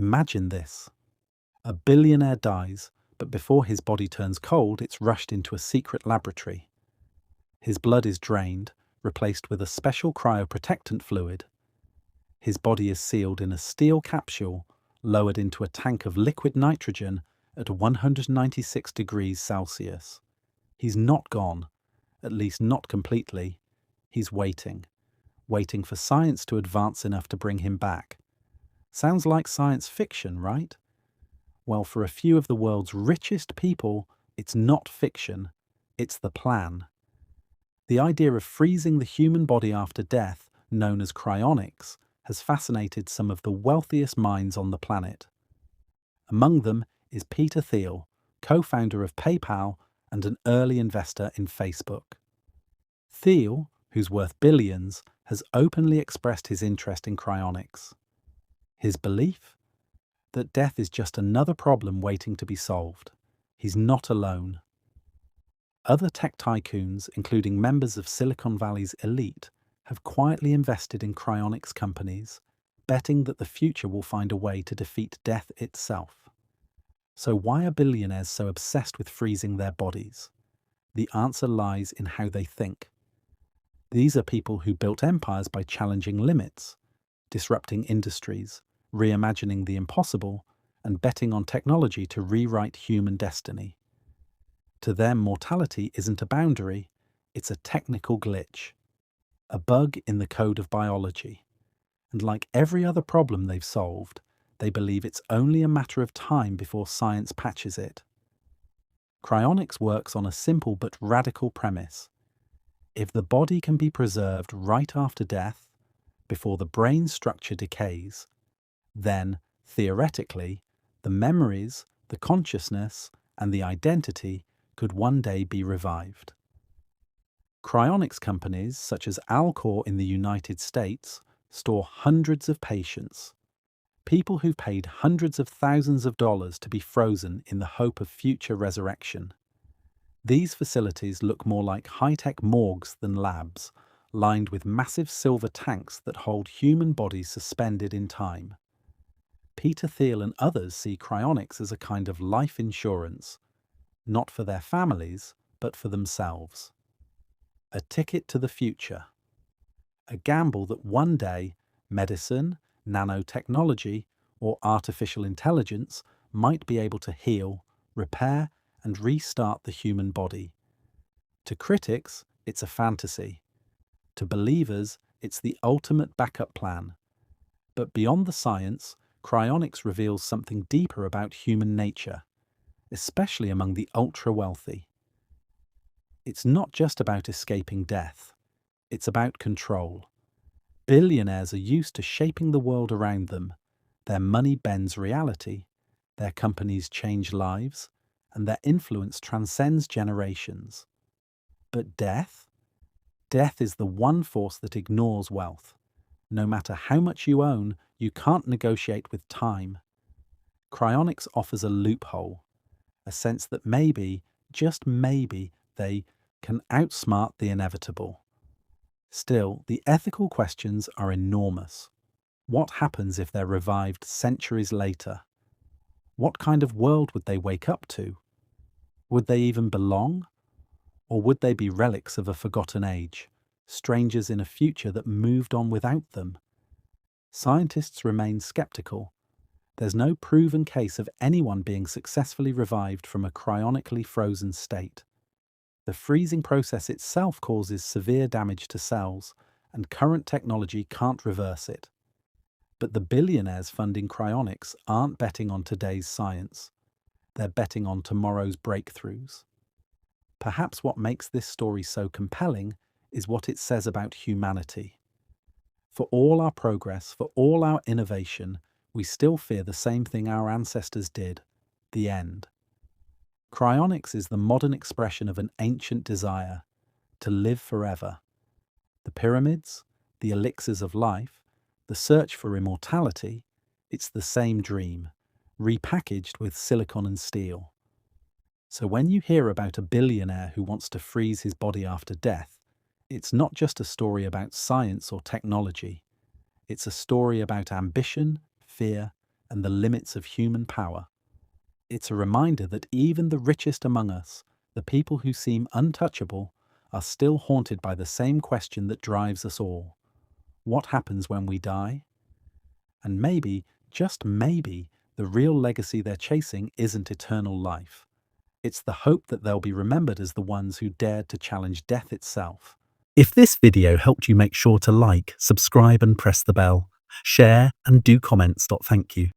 Imagine this. A billionaire dies, but before his body turns cold, it's rushed into a secret laboratory. His blood is drained, replaced with a special cryoprotectant fluid. His body is sealed in a steel capsule, lowered into a tank of liquid nitrogen at 196 degrees Celsius. He's not gone, at least not completely. He's waiting for science to advance enough to bring him back. Sounds like science fiction, right? Well, for a few of the world's richest people, it's not fiction, it's the plan. The idea of freezing the human body after death, known as cryonics, has fascinated some of the wealthiest minds on the planet. Among them is Peter Thiel, co-founder of PayPal and an early investor in Facebook. Thiel, who's worth billions, has openly expressed his interest in cryonics. His belief? That death is just another problem waiting to be solved. He's not alone. Other tech tycoons, including members of Silicon Valley's elite, have quietly invested in cryonics companies, betting that the future will find a way to defeat death itself. So why are billionaires so obsessed with freezing their bodies? The answer lies in how they think. These are people who built empires by challenging limits, disrupting industries, reimagining the impossible, and betting on technology to rewrite human destiny. To them, mortality isn't a boundary, it's a technical glitch, a bug in the code of biology. And like every other problem they've solved, they believe it's only a matter of time before science patches it. Cryonics works on a simple but radical premise. If the body can be preserved right after death, before the brain structure decays, then, theoretically, the memories, the consciousness, and the identity could one day be revived. Cryonics companies, such as Alcor in the United States, store hundreds of patients, people who've paid hundreds of thousands of dollars to be frozen in the hope of future resurrection. These facilities look more like high-tech morgues than labs, lined with massive silver tanks that hold human bodies suspended in time. Peter Thiel and others see cryonics as a kind of life insurance, not for their families, but for themselves. A ticket to the future. A gamble that one day medicine, nanotechnology, or artificial intelligence might be able to heal, repair, and restart the human body. To critics, it's a fantasy. To believers, it's the ultimate backup plan. But beyond the science, cryonics reveals something deeper about human nature, especially among the ultra-wealthy. It's not just about escaping death. It's about control. Billionaires are used to shaping the world around them. Their money bends reality, their companies change lives, and their influence transcends generations. But death? Death is the one force that ignores wealth. No matter how much you own, you can't negotiate with time. Cryonics offers a loophole, a sense that maybe, just maybe, they can outsmart the inevitable. Still, the ethical questions are enormous. What happens if they're revived centuries later? What kind of world would they wake up to? Would they even belong? Or would they be relics of a forgotten age, strangers in a future that moved on without them? Scientists remain skeptical. There's no proven case of anyone being successfully revived from a cryonically frozen state. The freezing process itself causes severe damage to cells, and current technology can't reverse it. But the billionaires funding cryonics aren't betting on today's science. They're betting on tomorrow's breakthroughs. Perhaps what makes this story so compelling is what it says about humanity. For all our progress, for all our innovation, we still fear the same thing our ancestors did, the end. Cryonics is the modern expression of an ancient desire, to live forever. The pyramids, the elixirs of life, the search for immortality, it's the same dream, repackaged with silicon and steel. So when you hear about a billionaire who wants to freeze his body after death, it's not just a story about science or technology. It's a story about ambition, fear, and the limits of human power. It's a reminder that even the richest among us, the people who seem untouchable, are still haunted by the same question that drives us all. What happens when we die? And maybe, just maybe, the real legacy they're chasing isn't eternal life. It's the hope that they'll be remembered as the ones who dared to challenge death itself. If this video helped you, make sure to like, subscribe and press the bell. Share and do comments. Thank you.